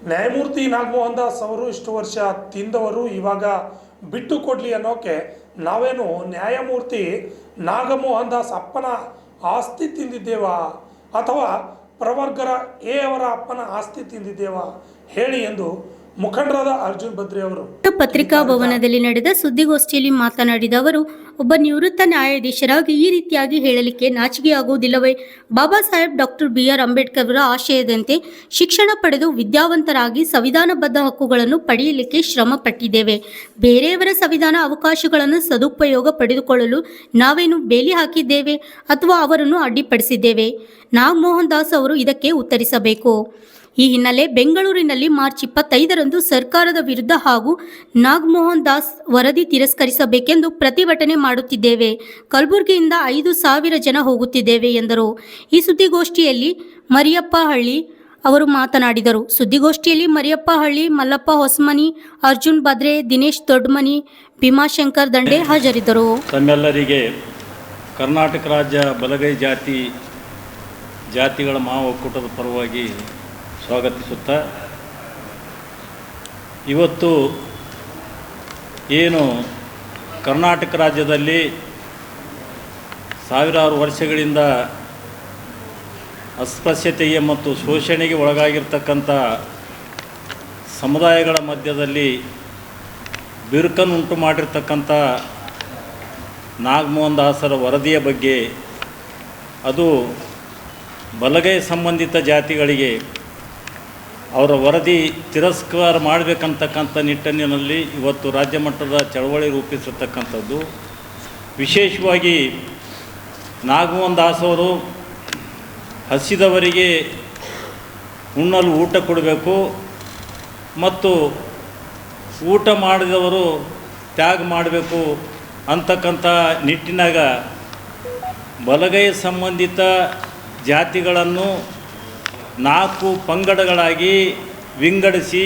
ನ್ಯಾಯಮೂರ್ತಿ ನಾಗಮೋಹನ್ ದಾಸ್ ಅವರು ಇಷ್ಟು ವರ್ಷ ತಿಂದವರು ಇವಾಗ ಬಿಟ್ಟು ಕೊಡಲಿ ಅನ್ನೋಕೆ ನಾವೇನು ನ್ಯಾಯಮೂರ್ತಿ ನಾಗಮೋಹನ್ ದಾಸ್ ಅಪ್ಪನ ಆಸ್ತಿ ತಿಂದಿದ್ದೇವಾ ಅಥವಾ ಪ್ರವರ್ಗರ ಎ ಅವರ ಅಪ್ಪನ ಆಸ್ತಿ ತಿಂದಿದ್ದೇವಾ ಹೇಳಿ ಎಂದು ಮುಖಂಡರಾದ ಅರ್ಜುನ್ ಬದ್ರಿ ಅವರು ಪತ್ರಿಕಾ ಭವನದಲ್ಲಿ ನಡೆದ ಸುದ್ದಿಗೋಷ್ಠಿಯಲ್ಲಿ ಮಾತನಾಡಿದ ಅವರು, ಒಬ್ಬ ನಿವೃತ್ತ ನ್ಯಾಯಾಧೀಶರಾಗಿ ಈ ರೀತಿಯಾಗಿ ಹೇಳಲಿಕ್ಕೆ ನಾಚಿಕೆಯಾಗುವುದಿಲ್ಲವೇ? ಬಾಬಾ ಸಾಹೇಬ್ ಡಾಕ್ಟರ್ BR ಅಂಬೇಡ್ಕರ್ ಅವರ ಆಶಯದಂತೆ ಶಿಕ್ಷಣ ಪಡೆದು ವಿದ್ಯಾವಂತರಾಗಿ ಸಂವಿಧಾನಬದ್ಧ ಹಕ್ಕುಗಳನ್ನು ಪಡೆಯಲಿಕ್ಕೆ ಶ್ರಮ ಪಟ್ಟಿದ್ದೇವೆ. ಬೇರೆಯವರ ಸಂವಿಧಾನ ಅವಕಾಶಗಳನ್ನು ಸದುಪಯೋಗ ಪಡೆದುಕೊಳ್ಳಲು ನಾವೇನು ಬೇಲಿ ಹಾಕಿದ್ದೇವೆ ಅಥವಾ ಅವರನ್ನು ಅಡ್ಡಿಪಡಿಸಿದ್ದೇವೆ? ನಾಗಮೋಹನ್ ದಾಸ್ ಅವರು ಇದಕ್ಕೆ ಉತ್ತರಿಸಬೇಕು. ಈ ಹಿನ್ನೆಲೆ ಬೆಂಗಳೂರಿನಲ್ಲಿ ಮಾರ್ಚ್ 25ರಂದು ಸರ್ಕಾರದ ವಿರುದ್ಧ ಹಾಗೂ ನಾಗಮೋಹನ್ ದಾಸ್ ವರದಿ ತಿರಸ್ಕರಿಸಬೇಕೆಂದು ಪ್ರತಿಭಟನೆ ಮಾಡುತ್ತಿದ್ದೇವೆ. ಕಲಬುರಗಿಯಿಂದ 5,000 ಜನ ಹೋಗುತ್ತಿದ್ದೇವೆ ಎಂದರು. ಈ ಸುದ್ದಿಗೋಷ್ಠಿಯಲ್ಲಿ ಮರಿಯಪ್ಪ ಹಳ್ಳಿ ಅವರು ಮಾತನಾಡಿದರು. ಸುದ್ದಿಗೋಷ್ಠಿಯಲ್ಲಿ ಮರಿಯಪ್ಪ ಹಳ್ಳಿ, ಮಲ್ಲಪ್ಪ ಹೊಸಮನಿ, ಅರ್ಜುನ್ ಬದ್ರೆ, ದಿನೇಶ್ ದೊಡ್ಡಮನಿ, ಭೀಮಾಶಂಕರ್ ದಂಡೆ ಹಾಜರಿದ್ದರು. ತಮ್ಮೆಲ್ಲರಿಗೆ ಕರ್ನಾಟಕ ರಾಜ್ಯ ಬಲಗೈ ಜಾತಿಗಳ ಮಹಾ ಒಕ್ಕೂಟದ ಪರವಾಗಿ ಸ್ವಾಗತಿಸುತ್ತಾ, ಇವತ್ತು ಏನು ಕರ್ನಾಟಕ ರಾಜ್ಯದಲ್ಲಿ ಸಾವಿರಾರು ವರ್ಷಗಳಿಂದ ಅಸ್ಪೃಶ್ಯತೆಗೆ ಮತ್ತು ಶೋಷಣೆಗೆ ಒಳಗಾಗಿರ್ತಕ್ಕಂಥ ಸಮುದಾಯಗಳ ಮಧ್ಯದಲ್ಲಿ ಬಿರುಕನ್ನುಂಟು ಮಾಡಿರ್ತಕ್ಕಂಥ ನಾಗಮೋಹನ್ ದಾಸರ ವರದಿಯ ಬಗ್ಗೆ, ಅದು ಬಲಗೈ ಸಂಬಂಧಿತ ಜಾತಿಗಳಿಗೆ ಅವರ ವರದಿ ತಿರಸ್ಕಾರ ಮಾಡಬೇಕಂತಕ್ಕಂಥ ನಿಟ್ಟಿನಲ್ಲಿ ಇವತ್ತು ರಾಜ್ಯ ಮಟ್ಟದ ಚಳವಳಿ ರೂಪಿಸಿರ್ತಕ್ಕಂಥದ್ದು. ವಿಶೇಷವಾಗಿ ನಾಗಮೋಹನ್ ದಾಸ್ ಅವರು ಹಸಿದವರಿಗೆ ಉಣ್ಣಲು ಊಟ ಕೊಡಬೇಕು ಮತ್ತು ಊಟ ಮಾಡಿದವರು ತ್ಯಾಗ ಮಾಡಬೇಕು ಅಂತಕ್ಕಂಥ ನಿಟ್ಟಿನಾಗ ಬಲಗೈ ಸಂಬಂಧಿತ ಜಾತಿಗಳನ್ನು 4 ಪಂಗಡಗಳಾಗಿ ವಿಂಗಡಿಸಿ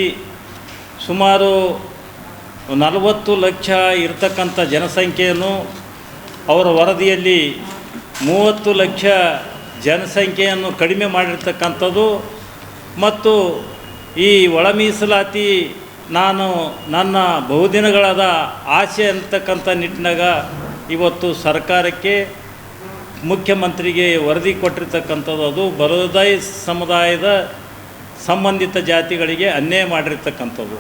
ಸುಮಾರು 40 ಲಕ್ಷ ಇರತಕ್ಕಂಥ ಜನಸಂಖ್ಯೆಯನ್ನು ಅವರ ವರದಿಯಲ್ಲಿ 30 ಲಕ್ಷ ಜನಸಂಖ್ಯೆಯನ್ನು ಕಡಿಮೆ ಮಾಡಿರ್ತಕ್ಕಂಥದ್ದು ಮತ್ತು ಈ ಒಳ ಮೀಸಲಾತಿ ನನ್ನ ಬಹುದಿನಗಳಾದ ಆಸೆ ಅಂತಕ್ಕಂಥ ನಿಟ್ಟಿನಾಗ ಇವತ್ತು ಸರ್ಕಾರಕ್ಕೆ ಮುಖ್ಯಮಂತ್ರಿಗೆ ವರದಿ ಕೊಟ್ಟಿರ್ತಕ್ಕಂಥದ್ದು. ಅದು ಬಲಗೈ ಸಮುದಾಯದ ಸಂಬಂಧಿತ ಜಾತಿಗಳಿಗೆ ಅನ್ಯಾಯ ಮಾಡಿರ್ತಕ್ಕಂಥದ್ದು.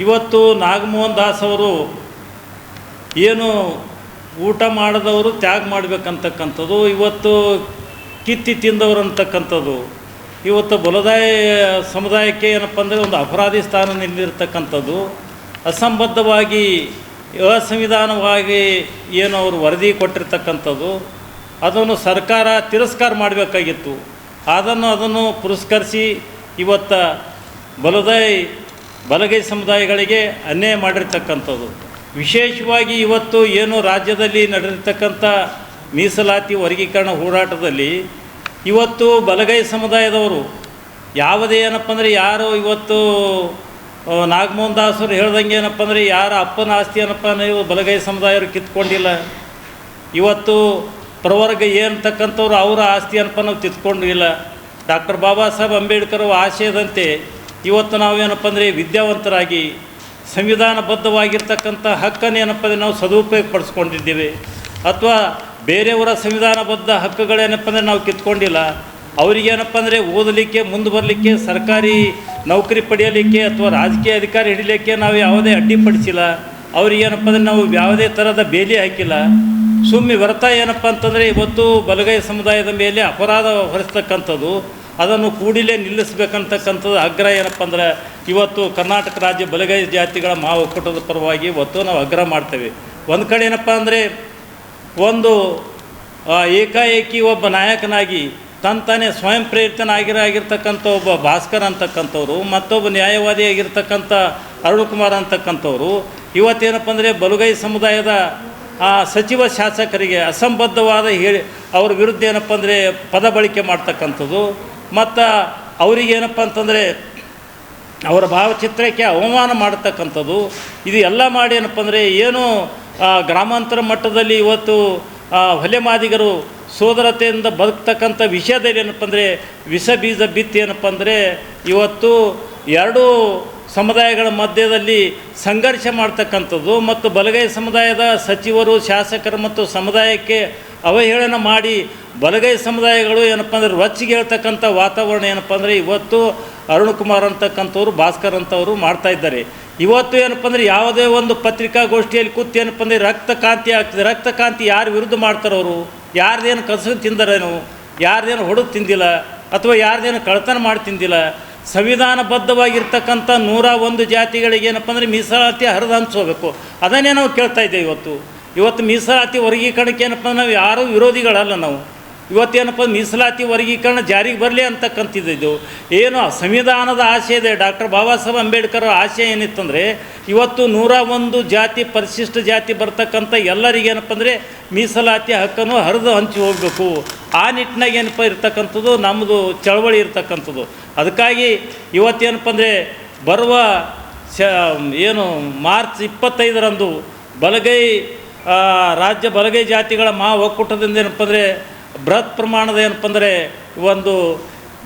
ಇವತ್ತು ನಾಗಮೋಹನ್ ದಾಸ್ ಅವರು ಏನು ಊಟ ಮಾಡಿದವರು ತ್ಯಾಗ ಮಾಡಬೇಕಂತಕ್ಕಂಥದ್ದು, ಇವತ್ತು ಕಿತ್ತಿ ತಿಂದವರು ಅಂತಕ್ಕಂಥದ್ದು, ಇವತ್ತು ಬಲಗೈ ಸಮುದಾಯಕ್ಕೆ ಏನಪ್ಪ ಅಂದರೆ ಒಂದು ಅಪರಾಧಿ ಸ್ಥಾನ ನಿಲ್ಲಿರ್ತಕ್ಕಂಥದ್ದು, ಅಸಂಬದ್ಧವಾಗಿ ಅಸಂವಿಧಾನವಾಗಿ ಏನು ಅವರು ವರದಿ ಕೊಟ್ಟಿರ್ತಕ್ಕಂಥದ್ದು, ಅದನ್ನು ಸರ್ಕಾರ ತಿರಸ್ಕಾರ ಮಾಡಬೇಕಾಗಿತ್ತು. ಅದನ್ನು ಪುರಸ್ಕರಿಸಿ ಇವತ್ತು ಬಲಗೈ ಸಮುದಾಯಗಳಿಗೆ ಅನ್ಯಾಯ ಮಾಡಿರ್ತಕ್ಕಂಥದ್ದು. ವಿಶೇಷವಾಗಿ ಇವತ್ತು ಏನು ರಾಜ್ಯದಲ್ಲಿ ನಡೆದಿರ್ತಕ್ಕಂಥ ಮೀಸಲಾತಿ ವರ್ಗೀಕರಣ ಹೋರಾಟದಲ್ಲಿ ಇವತ್ತು ಬಲಗೈ ಸಮುದಾಯದವರು ಯಾವುದೇ ಏನಪ್ಪ ಅಂದರೆ ಯಾರು ಇವತ್ತು ನಾಗಮೋಹನ್ ದಾಸರು ಹೇಳ್ದಂಗೆ ಏನಪ್ಪ ಅಂದರೆ ಯಾರ ಅಪ್ಪನ ಆಸ್ತಿ ಏನಪ್ಪ ನೀವು ಬಲಗೈ ಸಮುದಾಯರು ಕಿತ್ಕೊಂಡಿಲ್ಲ. ಇವತ್ತು ಪ್ರವರ್ಗ ಏನತಕ್ಕಂಥವ್ರು ಅವರ ಆಸ್ತಿ ಏನಪ್ಪ ನಾವು ಕಿತ್ಕೊಂಡಿಲ್ಲ. ಡಾಕ್ಟರ್ ಬಾಬಾ ಸಾಹೇಬ್ ಅಂಬೇಡ್ಕರ್ ಆಶಯದಂತೆ ಇವತ್ತು ನಾವೇನಪ್ಪ ಅಂದರೆ ವಿದ್ಯಾವಂತರಾಗಿ ಸಂವಿಧಾನಬದ್ಧವಾಗಿರ್ತಕ್ಕಂಥ ಹಕ್ಕನ್ನು ಏನಪ್ಪ ಅಂದರೆ ನಾವು ಸದುಪಯೋಗ ಪಡಿಸ್ಕೊಂಡಿದ್ದೇವೆ. ಅಥವಾ ಬೇರೆಯವರ ಸಂವಿಧಾನಬದ್ಧ ಹಕ್ಕುಗಳೇನಪ್ಪ ಅಂದರೆ ನಾವು ಕಿತ್ಕೊಂಡಿಲ್ಲ. ಅವರಿಗೇನಪ್ಪ ಅಂದರೆ ಓದಲಿಕ್ಕೆ, ಮುಂದೆ ಬರಲಿಕ್ಕೆ, ಸರ್ಕಾರಿ ನೌಕರಿ ಪಡೆಯಲಿಕ್ಕೆ ಅಥವಾ ರಾಜಕೀಯ ಅಧಿಕಾರ ಹಿಡಿಯಲಿಕ್ಕೆ ನಾವು ಯಾವುದೇ ಅಡ್ಡಿಪಡಿಸಿಲ್ಲ. ಅವರಿಗೇನಪ್ಪ ಅಂದರೆ ನಾವು ಯಾವುದೇ ಥರದ ಬೇಲಿ ಹಾಕಿಲ್ಲ. ಸುಮ್ಮನೆ ವ್ಯರ್ಥ ಏನಪ್ಪ ಅಂತಂದರೆ ಇವತ್ತು ಬಲಗೈ ಸಮುದಾಯದ ಮೇಲೆ ಅಪರಾಧ ಹೊರಿಸ್ತಕ್ಕಂಥದ್ದು, ಅದನ್ನು ಕೂಡಲೇ ನಿಲ್ಲಿಸಬೇಕಂತಕ್ಕಂಥದ್ದು ಆಗ್ರಹ ಏನಪ್ಪ ಅಂದ್ರೆ ಇವತ್ತು ಕರ್ನಾಟಕ ರಾಜ್ಯ ಬಲಗೈ ಜಾತಿಗಳ ಮಹಾ ಒಕ್ಕೂಟದ ಪರವಾಗಿ ಇವತ್ತು ನಾವು ಆಗ್ರಹ ಮಾಡ್ತೇವೆ. ಒಂದು ಕಡೆ ಏನಪ್ಪ ಅಂದರೆ ಒಂದು ಏಕಾಏಕಿ ಒಬ್ಬ ನಾಯಕನಾಗಿ ತಾನೇ ಸ್ವಯಂ ಪ್ರೇರಿತನಾಗಿರ್ತಕ್ಕಂಥ ಒಬ್ಬ ಭಾಸ್ಕರ್ ಅಂತಕ್ಕಂಥವ್ರು, ಮತ್ತೊಬ್ಬ ನ್ಯಾಯವಾದಿಯಾಗಿರ್ತಕ್ಕಂಥ ಅರುಣಕುಮಾರ್ ಅಂತಕ್ಕಂಥವ್ರು ಇವತ್ತೇನಪ್ಪ ಅಂದರೆ ಬಲಗೈ ಸಮುದಾಯದ ಸಚಿವ ಶಾಸಕರಿಗೆ ಅಸಂಬದ್ಧವಾದ ಅವ್ರ ವಿರುದ್ಧ ಏನಪ್ಪ ಅಂದರೆ ಪದ ಬಳಕೆ ಮಾಡ್ತಕ್ಕಂಥದ್ದು ಮತ್ತು ಅವರಿಗೇನಪ್ಪ ಅಂತಂದರೆ ಅವರ ಭಾವಚಿತ್ರಕ್ಕೆ ಅವಮಾನ ಮಾಡತಕ್ಕಂಥದ್ದು, ಇದು ಎಲ್ಲ ಮಾಡಿ ಏನಪ್ಪ ಅಂದರೆ ಏನು ಗ್ರಾಮಾಂತರ ಮಟ್ಟದಲ್ಲಿ ಇವತ್ತು ಹೊಲೆ ಮಾದಿಗರು ಸೋದರತೆಯಿಂದ ಬದುಕ್ತಕ್ಕಂಥ ವಿಷಯದಲ್ಲಿ ಏನಪ್ಪ ಅಂದರೆ ವಿಷ ಬೀಜ ಬಿತ್ತಿ ಏನಪ್ಪ ಅಂದರೆ ಇವತ್ತು ಎರಡೂ ಸಮುದಾಯಗಳ ಮಧ್ಯದಲ್ಲಿ ಸಂಘರ್ಷ ಮಾಡ್ತಕ್ಕಂಥದ್ದು ಮತ್ತು ಬಲಗೈ ಸಮುದಾಯದ ಸಚಿವರು ಶಾಸಕರು ಮತ್ತು ಸಮುದಾಯಕ್ಕೆ ಅವಹೇಳನ ಮಾಡಿ ಬಲಗೈ ಸಮುದಾಯಗಳು ಏನಪ್ಪ ಅಂದರೆ ರೊಚ್ಚಿಗೆ ಹೇಳ್ತಕ್ಕಂಥ ವಾತಾವರಣ ಏನಪ್ಪ ಅಂದರೆ ಇವತ್ತು ಅರುಣ್ ಕುಮಾರ್ ಅಂತಕ್ಕಂಥವ್ರು ಭಾಸ್ಕರ್ ಅಂತವರು ಮಾಡ್ತಾಯಿದ್ದಾರೆ. ಇವತ್ತು ಏನಪ್ಪ ಅಂದರೆ ಯಾವುದೇ ಒಂದು ಪತ್ರಿಕಾಗೋಷ್ಠಿಯಲ್ಲಿ ಕೂತು ಏನಪ್ಪ ಅಂದರೆ ರಕ್ತಕಾಂತಿ ಆಗ್ತದೆ. ರಕ್ತಕಾಂತಿ ಯಾರು ವಿರುದ್ಧ ಮಾಡ್ತಾರವರು? ಯಾರ್ದೇನು ಕಸು ತಿಂದರೇನು, ಯಾರ್ದೇನು ಹೊಡೆದು ತಿಂದಿಲ್ಲ ಅಥವಾ ಯಾರ್ದೇನು ಕಳ್ತನ ಮಾಡಿ ತಿಂದಿಲ್ಲ. ಸಂವಿಧಾನಬದ್ಧವಾಗಿರ್ತಕ್ಕಂಥ 101 ಜಾತಿಗಳಿಗೆ ಏನಪ್ಪ ಅಂದರೆ ಮೀಸಲಾತಿ ಹರಿದು ಹಂಚ್ಕೋಬೇಕು. ಅದನ್ನೇ ನಾವು ಕೇಳ್ತಾ ಇದ್ದೇವೆ. ಇವತ್ತು ಮೀಸಲಾತಿ ವರ್ಗೀಕರಣಕ್ಕೆ ಏನಪ್ಪ ನಾವು ಯಾರೂ ವಿರೋಧಿಗಳಲ್ಲ. ನಾವು ಇವತ್ತೇನಪ್ಪ ಮೀಸಲಾತಿ ವರ್ಗೀಕರಣ ಜಾರಿಗೆ ಬರಲಿ ಅಂತಕ್ಕಂಥದ್ದು ಏನು ಸಂವಿಧಾನದ ಆಶಯ ಇದೆ. ಡಾಕ್ಟರ್ ಬಾಬಾ ಸಾಹೇಬ್ ಅಂಬೇಡ್ಕರ್ ಆಶಯ ಏನಿತ್ತಂದರೆ ಇವತ್ತು 101 ಜಾತಿ ಪರಿಶಿಷ್ಟ ಜಾತಿ ಬರ್ತಕ್ಕಂಥ ಎಲ್ಲರಿಗೇನಪ್ಪ ಅಂದರೆ ಮೀಸಲಾತಿ ಹಕ್ಕನ್ನು ಹರಿದು ಹಂಚಿ ಹೋಗಬೇಕು. ಆ ನಿಟ್ಟಿನಾಗ ಏನಪ್ಪ ಇರ್ತಕ್ಕಂಥದ್ದು ನಮ್ಮದು ಚಳವಳಿ ಇರ್ತಕ್ಕಂಥದ್ದು. ಅದಕ್ಕಾಗಿ ಇವತ್ತೇನಪ್ಪ ಅಂದರೆ ಬರುವ ಮಾರ್ಚ್ 25ರಂದು ಬಲಗೈ ರಾಜ್ಯ ಬಲಗೈ ಜಾತಿಗಳ ಒಕ್ಕೂಟದಿಂದ ಏನಪ್ಪ ಅಂದರೆ ಬೃಹತ್ ಪ್ರಮಾಣದ ಏನಪ್ಪ ಅಂದರೆ ಒಂದು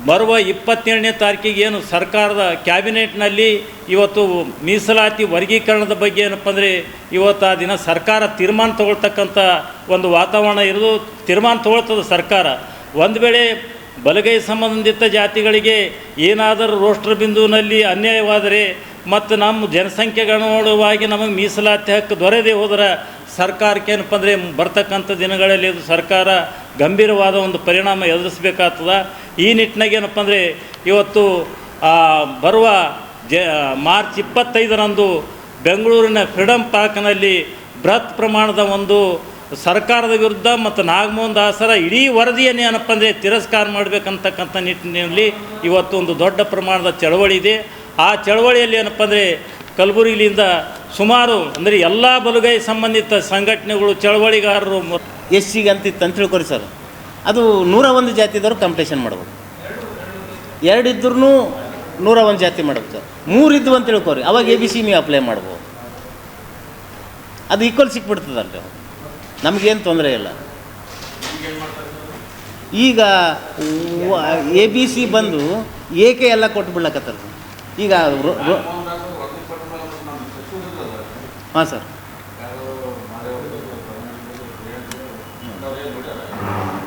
ಬರುವ 27ನೇ ತಾರೀಕಿಗೆ ಏನು ಸರ್ಕಾರದ ಕ್ಯಾಬಿನೆಟ್ನಲ್ಲಿ ಇವತ್ತು ಮೀಸಲಾತಿ ವರ್ಗೀಕರಣದ ಬಗ್ಗೆ ಏನಪ್ಪ ಅಂದರೆ ಇವತ್ತು ಆ ದಿನ ಸರ್ಕಾರ ತೀರ್ಮಾನ ತಗೊಳ್ತಕ್ಕಂಥ ಒಂದು ವಾತಾವರಣ ಇರೋದು. ತೀರ್ಮಾನ ತಗೊಳ್ತದೆ ಸರ್ಕಾರ. ಒಂದು ವೇಳೆ ಬಲಗೈ ಸಂಬಂಧಿತ ಜಾತಿಗಳಿಗೆ ಏನಾದರೂ ರೋಸ್ಟರ್ ಬಿಂದುವಿನಲ್ಲಿ ಅನ್ಯಾಯವಾದರೆ ಮತ್ತು ನಮ್ಮ ಜನಸಂಖ್ಯೆಗನುಗುಣವಾಗಿ ನಮಗೆ ಮೀಸಲಾತಿ ಹಕ್ಕು ದೊರೆಯದೇ ಹೋದರೆ ಸರ್ಕಾರಕ್ಕೆ ಏನಪ್ಪ ಅಂದರೆ ಬರ್ತಕ್ಕಂಥ ದಿನಗಳಲ್ಲಿ ಅದು ಸರ್ಕಾರ ಗಂಭೀರವಾದ ಒಂದು ಪರಿಣಾಮ ಎದುರಿಸಬೇಕಾಗ್ತದೆ. ಈ ನಿಟ್ಟಿನಾಗ ಏನಪ್ಪ ಅಂದರೆ ಇವತ್ತು ಬರುವ ಮಾರ್ಚ್ 25ರಂದು ಬೆಂಗಳೂರಿನ ಫ್ರೀಡಮ್ ಪಾರ್ಕ್ನಲ್ಲಿ ಬೃಹತ್ ಪ್ರಮಾಣದ ಒಂದು ಸರ್ಕಾರದ ವಿರುದ್ಧ ಮತ್ತು ನಾಗಮೋಹನ್ ದಾಸರ ಇಡೀ ವರದಿಯನ್ನು ಏನಪ್ಪ ಅಂದರೆ ತಿರಸ್ಕಾರ ಮಾಡಬೇಕಂತಕ್ಕಂಥ ನಿಟ್ಟಿನಲ್ಲಿ ಇವತ್ತು ಒಂದು ದೊಡ್ಡ ಪ್ರಮಾಣದ ಚಳವಳಿ ಇದೆ. ಆ ಚಳವಳಿಯಲ್ಲಿ ಏನಪ್ಪ ಅಂದರೆ ಕಲಬುರಗಿಯಿಂದ ಸುಮಾರು ಅಂದರೆ ಎಲ್ಲ ಬಲಗೈ ಸಂಬಂಧಿತ ಸಂಘಟನೆಗಳು ಚಳವಳಿಗಾರರು ಎಸ್ಸಿಗೆ ಅಂತ ತಿಳ್ಕೊರಿ ಸರ್. ಅದು 101 ಜಾತಿದವರು ಕಾಂಪಿಟೇಷನ್ ಮಾಡ್ಬೋದು. 2 ಇದ್ರೂ 101 ಜಾತಿ ಮಾಡ್ಬೇಕು ಸರ್. 3 ಇದ್ವು ಅಂತ ತಿಳ್ಕೊರಿ, ಅವಾಗ ABC ನೀವು ಅಪ್ಲೈ ಮಾಡ್ಬೋದು. ಅದು ಈಕ್ವಲ್ ಸಿಕ್ಬಿಡ್ತದಲ್ರಿ, ನಮಗೇನು ತೊಂದರೆ ಇಲ್ಲ. ಈಗ ABC ಬಂದು ಏಕೆ ಎಲ್ಲ ಕೊಟ್ಟು ಬಿಡ್ಲಕತ್ತಾರೆ ಈಗ. ಹಾಂ ಸರ್.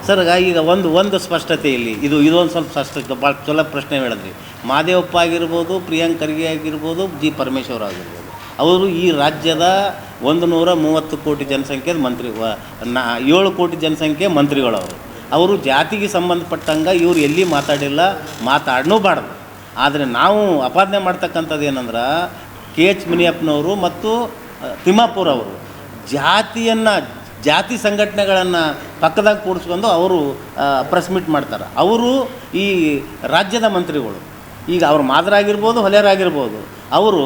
ಸರ್ ಈಗ ಒಂದು ಸ್ಪಷ್ಟತೆ ಇಲ್ಲಿ ಇದೊಂದು ಸ್ವಲ್ಪ ಸ್ಪಷ್ಟ ಭಾಳ ಚಲೋ ಪ್ರಶ್ನೆ ಹೇಳಿದ್ರಿ. ಮಾದೇವಪ್ಪ ಆಗಿರ್ಬೋದು, ಪ್ರಿಯಾಂಕ್ ಖರ್ಗೆ ಆಗಿರ್ಬೋದು, ಜಿ ಪರಮೇಶ್ವರ್ ಆಗಿರ್ಬೋದು, ಅವರು ಈ ರಾಜ್ಯದ 130 ಕೋಟಿ ಜನಸಂಖ್ಯೆದ ಮಂತ್ರಿ, 7 ಕೋಟಿ ಜನಸಂಖ್ಯೆ ಮಂತ್ರಿಗಳವರು. ಅವರು ಜಾತಿಗೆ ಸಂಬಂಧಪಟ್ಟಂಗೆ ಇವರು ಎಲ್ಲಿ ಮಾತಾಡಿಲ್ಲ, ಮಾತಾಡನೂಬಾರ್ದು. ಆದರೆ ನಾವು ಅಪಾದನೆ ಮಾಡ್ತಕ್ಕಂಥದ್ದು ಏನಂದ್ರೆ KH ಮುನಿಯಪ್ಪನವರು ಮತ್ತು ತಿಮ್ಮಾಪುರ್ ಅವರು ಜಾತಿ ಸಂಘಟನೆಗಳನ್ನು ಪಕ್ಕದಾಗ ಕೂಡಿಸ್ಕೊಂಡು ಅವರು ಪ್ರೆಸ್ ಮೀಟ್ ಮಾಡ್ತಾರೆ. ಅವರು ಈ ರಾಜ್ಯದ ಮಂತ್ರಿಗಳು. ಈಗ ಅವ್ರು ಮಾದರಾಗಿರ್ಬೋದು, ಹೊಲೆಯರಾಗಿರ್ಬೋದು, ಅವರು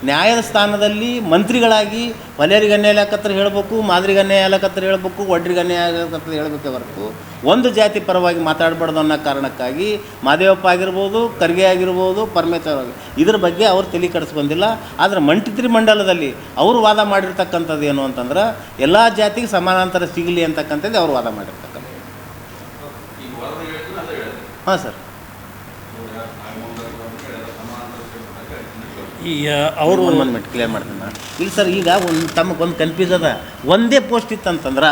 ನ್ಯಾಯದ ಸ್ಥಾನದಲ್ಲಿ ಮಂತ್ರಿಗಳಾಗಿ ಹೊಲೆಯರಿಗೆ ಅನ್ಯಾಯ ಆಗಕತ್ರ ಹೇಳಬೇಕು, ಮಾದರಿಗೆ ಅನ್ಯಾಯ ಆಗಕತ್ರ ಹೇಳಬೇಕು, ಒಡ್ರಿಗೆ ಅನ್ಯಾಯ ಆಗಕತ್ರ ಹೇಳಬೇಕೆ ಹೊರತು ಒಂದು ಜಾತಿ ಪರವಾಗಿ ಮಾತಾಡಬಾರ್ದು ಅನ್ನೋ ಕಾರಣಕ್ಕಾಗಿ ಮಾದೇವಪ್ಪ ಆಗಿರ್ಬೋದು, ಖರ್ಗೆ ಆಗಿರ್ಬೋದು, ಪರಮೇಶ್ವರ್ ಇದ್ರ ಬಗ್ಗೆ ಅವ್ರು ತಲೆ ಕೆಡಿಸ್ಕೊಂಡಿಲ್ಲ. ಆದರೆ ಮಂತ್ರಿ ಮಂಡಲದಲ್ಲಿ ಅವರು ವಾದ ಮಾಡಿರ್ತಕ್ಕಂಥದ್ದು ಏನು ಅಂತಂದ್ರೆ ಎಲ್ಲ ಜಾತಿಗೆ ಸಮಾನಾಂತರ ಸಿಗಲಿ ಅಂತಕ್ಕಂಥದ್ದು ಅವ್ರು ವಾದ ಮಾಡಿರ್ತಕ್ಕಂಥದ್ದು. ಹಾಂ ಸರ್. ಅವರು ಮಿನಿಟ್ ಕ್ಲಿಯರ್ ಮಾಡ್ತೀನಿ ನಾನು. ಇಲ್ಲ ಸರ್, ಈಗ ತಮಗೊಂದು ಕನ್ಫ್ಯೂಸ್ ಅದ. ಒಂದೇ ಪೋಸ್ಟ್ ಇತ್ತಂತಂದ್ರೆ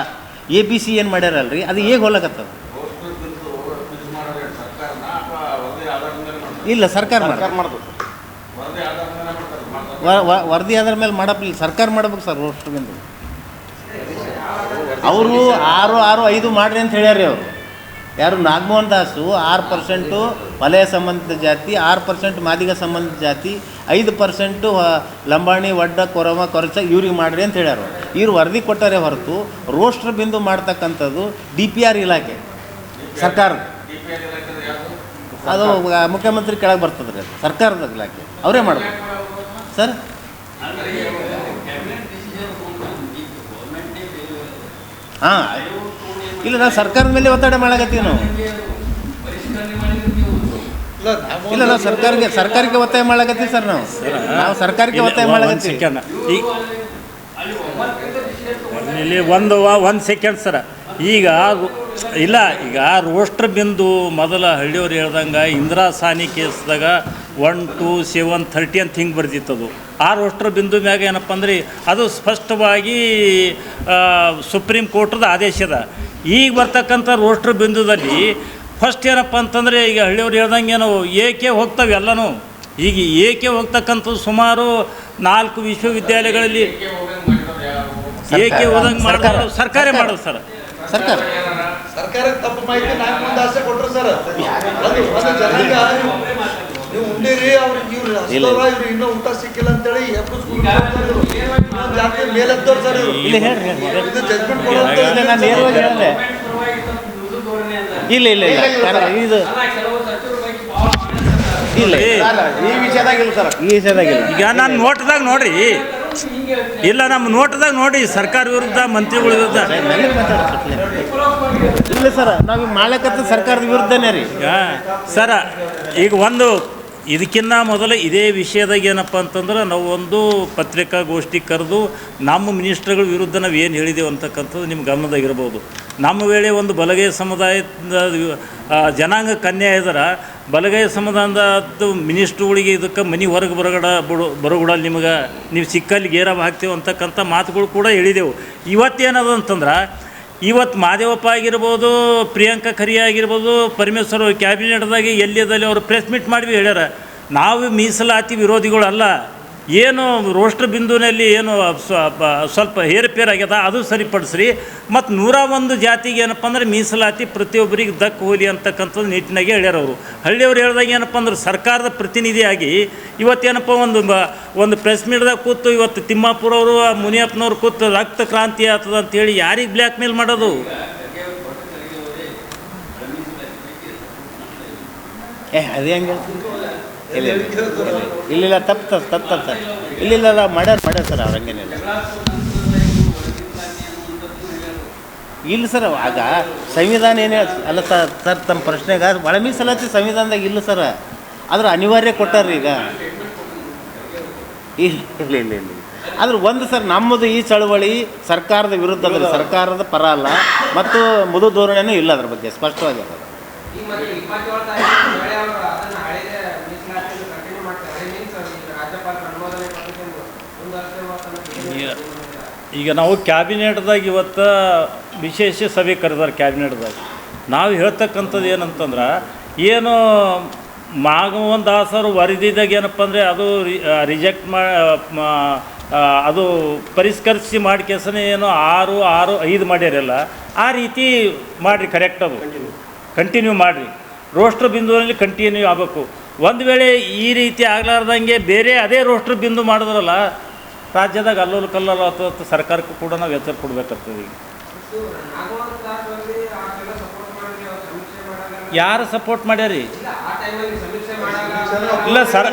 ABC ಏನು ಮಾಡ್ಯಾರಲ್ರಿ, ಅದು ಹೇಗೆ ಹೋಲಕತ್ತದ? ಇಲ್ಲ, ಸರ್ಕಾರ ಮಾಡೋದು ವರದಿ ಆಧಾರ ಮೇಲೆ ಮಾಡಪ್ಪ. ಸರ್ಕಾರ ಮಾಡ್ಬೇಕು ಸರ್. ರೋಸ್ಟ್ರಿಂದ ಅವರು 6 ಮಾಡ್ರಿ ಅಂತ ಹೇಳ್ಯಾರಿ ಅವರು. ಯಾರು? ನಾಗಮೋಹನ್ ದಾಸು 6% ವಲಯ ಸಂಬಂಧಿತ ಜಾತಿ, 6% ಮಾದಿಗ ಸಂಬಂಧಿತ ಜಾತಿ, 5% ಲಂಬಾಣಿ, ವಡ್ಡ, ಕೊರಮ, ಕೊರಚ ಇವ್ರಿಗೆ ಮಾಡ್ರಿ ಅಂತ ಹೇಳ್ಯಾರು. ಇವ್ರು ವರದಿ ಕೊಟ್ಟರೆ ಹೊರತು ರೋಸ್ಟರ್ ಬಿಂದು ಮಾಡ್ತಕ್ಕಂಥದ್ದು DPR ಇಲಾಖೆ ಸರ್ಕಾರದ. ಅದು ಮುಖ್ಯಮಂತ್ರಿ ಕೆಳಗೆ ಬರ್ತದೆ ರೀ, ಸರ್ಕಾರದ ಇಲಾಖೆ ಅವರೇ ಮಾಡಬೇಕು ಸರ್. ಹಾಂ, ಇಲ್ಲ ನಾವು ಸರ್ಕಾರದ ಮೇಲೆ ಒತ್ತಡ ಮಾಡಕತ್ತೀವಿ ನಾವು. ಇಲ್ಲ, ನಾವು ಸರ್ಕಾರಕ್ಕೆ ಒತ್ತಾಯ ಮಾಡಕತ್ತೀವಿ ಸರ್. ನಾವು ಸರ್ಕಾರಕ್ಕೆ ಒತ್ತಾಯ ಮಾಡಕತ್ತೀವಿ. ಇಲ್ಲಿ ಒಂದು ಸೆಕೆಂಡ್ ಸರ. ಈಗ ರೋಸ್ಟರ್ ಬಿಂದು ಮೊದಲ ಹಳ್ಳಿಯವ್ರು ಹೇಳ್ದಂಗೆ ಇಂದಿರಾ ಸಾನಿ ಕೇಸ್ದಾಗ 1, 2, 7, 30 ಅಂತ ಹಿಂಗೆ ಬರ್ದಿತ್ತದು. ಆ ರೋಸ್ಟರ್ ಬಿಂದು ಮ್ಯಾಗ ಏನಪ್ಪ ಅಂದ್ರೆ ಅದು ಸ್ಪಷ್ಟವಾಗಿ ಸುಪ್ರೀಂ ಕೋರ್ಟ್ದ ಆದೇಶದ. ಈಗ ಬರ್ತಕ್ಕಂಥ ರೋಸ್ಟರ್ ಬಿಂದುದಲ್ಲಿ ಫಸ್ಟ್ ಏನಪ್ಪ ಅಂತಂದರೆ ಈಗ ಹಳ್ಳಿಯವ್ರು ಹೇಳ್ದಂಗೆ ಏನೋ ಏಕೆ ಹೋಗ್ತವೆ ಎಲ್ಲನೂ. ಈಗ ಏಕೆ ಹೋಗ್ತಕ್ಕಂಥದ್ದು ಸುಮಾರು 4 ವಿಶ್ವವಿದ್ಯಾಲಯಗಳಲ್ಲಿ ಏಕೆ ಹೋದಂಗೆ ಮಾಡೋದು ಸರ್ಕಾರೇ ಮಾಡೋದು ಸರ್. ಸರ್ಕಾರಕ್ಕೆ ತಪ್ಪು ಮಾಹಿತಿ ನಾಲ್ಕು ಮಂದಿ ಆಸೆ ಕೊಟ್ಟರು ಸರ್. ಅದು ಜನಾಂಗ ನೀವು ಉಂಡಿರಿ ಅವ್ರಿಗೆ ಇವ್ರು ಹಸ್ತವ್ರ ಇವ್ರು ಇನ್ನೂ ಊಟ ಸಿಕ್ಕಿಲ್ಲ ಅಂತೇಳಿ ಜಾತಿ ಮೇಲೆದ್ದವ್ರು ಸರ್ ಇವರು. ಇದು ಜಜ್ಮೆಂಟ್ ಕೊಡೋದು ನಾನು ನೇರವಾಗಿ ಹೇಳಿದೆ. ಇಲ್ಲ ಇಲ್ಲ ಇಲ್ಲ ಇದು ಇಲ್ಲ ಈ ವಿಷಯದಾಗಿಲ್ಲ ಸರ್, ಈ ವಿಷಯದಾಗಿಲ್ಲ. ಈಗ ನಾನು ನೋಟ್ದಾಗ ನೋಡ್ರಿ, ಇಲ್ಲ ನಮ್ಮ ನೋಟದಾಗ ನೋಡಿ ಸರ್ಕಾರ ವಿರುದ್ಧ ಮಂತ್ರಿಗಳ ವಿರುದ್ಧ ಇಲ್ಲ ಸರ್, ನಾವು ಮಾಡ್ಲಕತ್ತ ಸರ್ಕಾರದ ವಿರುದ್ಧನೇ ರೀ ಸರ. ಈಗ ಒಂದು ಇದಕ್ಕಿಂತ ಮೊದಲು ಇದೇ ವಿಷಯದಾಗ ಏನಪ್ಪ ಅಂತಂದ್ರೆ ನಾವು ಒಂದು ಪತ್ರಿಕಾಗೋಷ್ಠಿ ಕರೆದು ನಮ್ಮ ಮಿನಿಸ್ಟರ್ಗಳ ವಿರುದ್ಧ ನಾವು ಏನು ಹೇಳಿದೆವು ಅಂತಕ್ಕಂಥದ್ದು ನಿಮ್ಮ ಗಮನದಾಗಿರ್ಬೋದು. ನಮ್ಮ ವೇಳೆ ಒಂದು ಬಲಗೈ ಸಮುದಾಯದ ಜನಾಂಗ ಕನ್ಯಾ ಇದ್ರೆ ಬಲಗೈ ಸಮುದಾಯದ ಮಿನಿಸ್ಟ್ರುಗಳಿಗೆ ಇದಕ್ಕೆ ಮನೆ ಹೊರಗೆ ಬರೋಗೂಡಲ್ಲಿ ನಿಮಗೆ ನೀವು ಸಿಕ್ಕಲ್ಲಿ ಗೇರಾಬ್ ಹಾಕ್ತೇವೆ ಅಂತಕ್ಕಂಥ ಮಾತುಗಳು ಕೂಡ ಹೇಳಿದೆವು. ಇವತ್ತೇನದು ಅಂತಂದ್ರೆ ಇವತ್ತು ಮಾದೇವಪ್ಪ ಆಗಿರ್ಬೋದು, ಪ್ರಿಯಾಂಕಾ ಖರ್ಗೆ ಆಗಿರ್ಬೋದು, ಪರಮೇಶ್ವರ್ ಕ್ಯಾಬಿನೆಟ್ದಾಗೆ ಎಲ್ಲಿದ್ದಲ್ಲಿ ಅವರು ಪ್ರೆಸ್ ಮೀಟ್ ಮಾಡಿ ಹೇಳ್ಯಾರ ನಾವು ಮೀಸಲಾತಿ ವಿರೋಧಿಗಳಲ್ಲ. ಏನು ರೋಸ್ಟರ್ ಬಿಂದುನಲ್ಲಿ ಏನು ಸ್ವಲ್ಪ ಹೇರುಪೇರು ಆಗ್ಯದ ಅದು ಸರಿಪಡಿಸ್ರಿ, ಮತ್ತು 101 ಜಾತಿಗೆ ಏನಪ್ಪ ಅಂದ್ರೆ ಮೀಸಲಾತಿ ಪ್ರತಿಯೊಬ್ಬರಿಗೆ ದಕ್ಕ ಹೋಲಿ ಅಂತಕ್ಕಂಥದ್ದು ನಿಟ್ಟಿನಾಗೆ ಹೇಳ್ಯಾರ ಅವರು. ಹಳ್ಳಿಯವ್ರು ಹೇಳ್ದಾಗ ಏನಪ್ಪ ಅಂದ್ರೆ ಸರ್ಕಾರದ ಪ್ರತಿನಿಧಿಯಾಗಿ ಇವತ್ತೇನಪ್ಪ ಒಂದು ಪ್ರೆಸ್ ಮೀಟ್ದಾಗ ಕೂತು ಇವತ್ತು ತಿಮ್ಮಾಪುರವರು ಮುನಿಯಪ್ಪನವ್ರು ಕೂತು ರಕ್ತ ಕ್ರಾಂತಿ ಆಗ್ತದೆ ಅಂತೇಳಿ ಯಾರಿಗೆ ಬ್ಲ್ಯಾಕ್ ಮೇಲ್ ಮಾಡೋದು? ಅದೇ ಹಂಗೆ ಇಲ್ಲ ತಪ್ಪು ಸರ್. ಇಲ್ಲ ಮಾಡ್ಯಾರ ಸರ್, ಅವ್ರು ಹಂಗೇನಿಲ್ಲ. ಇಲ್ಲ ಸರ್, ಆಗ ಸಂವಿಧಾನ ಏನು ಅಲ್ಲ ಸರ್ ತಮ್ಮ ಪ್ರಶ್ನೆಗೆ ಒಳ ಮೀಸಲಾತಿ ಸಂವಿಧಾನದಾಗ ಇಲ್ಲ ಸರ್, ಆದ್ರೆ ಅನಿವಾರ್ಯ ಕೊಟ್ಟಾರ್ರಿ ಈಗ. ಇಲ್ಲ ಇಲ್ಲ ಇಲ್ಲ ಆದ್ರೆ ಒಂದು ಸರ್, ನಮ್ಮದು ಈ ಚಳವಳಿ ಸರ್ಕಾರದ ವಿರುದ್ಧ, ಸರ್ಕಾರದ ಪರ ಅಲ್ಲ, ಮತ್ತು ಮೃದು ಧೋರಣೆನೂ ಇಲ್ಲ ಅದ್ರ ಬಗ್ಗೆ ಸ್ಪಷ್ಟವಾಗಿ. ಈಗ ನಾವು ಕ್ಯಾಬಿನೆಟ್ದಾಗ ಇವತ್ತು ವಿಶೇಷ ಸಭೆ ಕರೆದಾರೆ. ಕ್ಯಾಬಿನೆಟ್ದಾಗ ನಾವು ಹೇಳ್ತಕ್ಕಂಥದ್ದು ಏನಂತಂದ್ರೆ ಏನು ಮಾಗಮೋಹನ್ ದಾಸರು ವರದಿದಾಗ ಏನಪ್ಪ ಅಂದರೆ ಅದು ರಿಜೆಕ್ಟ್ ಅದು ಪರಿಷ್ಕರಿಸಿ ಮಾಡಿ ಕೆಲಸನೇ ಏನು 6, 6, 5 ಮಾಡ್ಯಾರಲ್ಲ, ಆ ರೀತಿ ಮಾಡಿರಿ. ಕರೆಕ್ಟ್ ಅದು ಕಂಟಿನ್ಯೂ ಮಾಡಿರಿ. ರೋಸ್ಟರ್ ಬಿಂದುವಿನಲ್ಲಿ ಕಂಟಿನ್ಯೂ ಆಗಬೇಕು. ಒಂದು ವೇಳೆ ಈ ರೀತಿ ಆಗಲಾರ್ದಂಗೆ ಬೇರೆ ಅದೇ ರೋಸ್ಟರ್ ಬಿಂದು ಮಾಡಿದ್ರಲ್ಲ ರಾಜ್ಯದಾಗ ಅಲ್ಲೋಲು ಕಲ್ಲೋಲು ಅಥವಾ ಸರ್ಕಾರಕ್ಕೂ ಕೂಡ ನಾವು ಎಚ್ಚರ ಕೊಡಬೇಕಾಗ್ತದೆ. ಈಗ ಯಾರು ಸಪೋರ್ಟ್ ಮಾಡ್ಯಾರಿ? ಇಲ್ಲ ಸರ್,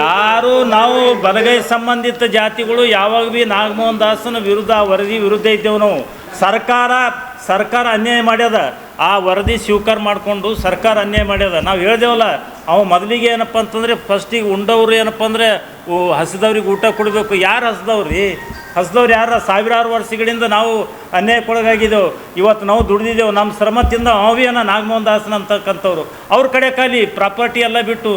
ಯಾರು ನಾವು ಬಲಗೈ ಸಂಬಂಧಿತ ಜಾತಿಗಳು ಯಾವಾಗ ಭೀ ನಾಗಮೋಹನ್ ದಾಸನ ವಿರುದ್ಧ ವರದಿ ವಿರುದ್ಧ ಇದ್ದೇವೆ. ನಾವು ಸರ್ಕಾರ ಅನ್ಯಾಯ ಮಾಡ್ಯದ, ಆ ವರದಿ ಸ್ವೀಕಾರ ಮಾಡಿಕೊಂಡು ಸರ್ಕಾರ ಅನ್ಯಾಯ ಮಾಡ್ಯದ. ನಾವು ಹೇಳ್ದೇವಲ್ಲ, ಅವ ಮೊದಲಿಗೆ ಏನಪ್ಪ ಅಂತಂದರೆ ಫಸ್ಟಿಗೆ ಉಂಡವ್ರು ಏನಪ್ಪ ಅಂದರೆ ಹಸಿದವ್ರಿಗೆ ಊಟ ಕೊಡಬೇಕು. ಯಾರು ಹಸಿದವ್ರು ಯಾರು? ಸಾವಿರಾರು ವರ್ಷಗಳಿಂದ ನಾವು ಅನ್ಯಾಯಕ್ಕೊಳಗಾಗಿದ್ದೆವು. ಇವತ್ತು ನಾವು ದುಡಿದಿದ್ದೆವು, ನಮ್ಮ ಶ್ರಮದಿಂದ ನಾವೇನ ನಾಗಮೋಹನ್ ದಾಸನ ಅಂತಕ್ಕಂಥವ್ರು ಅವ್ರ ಕಡೆ ಖಾಲಿ ಪ್ರಾಪರ್ಟಿ ಎಲ್ಲ ಬಿಟ್ಟು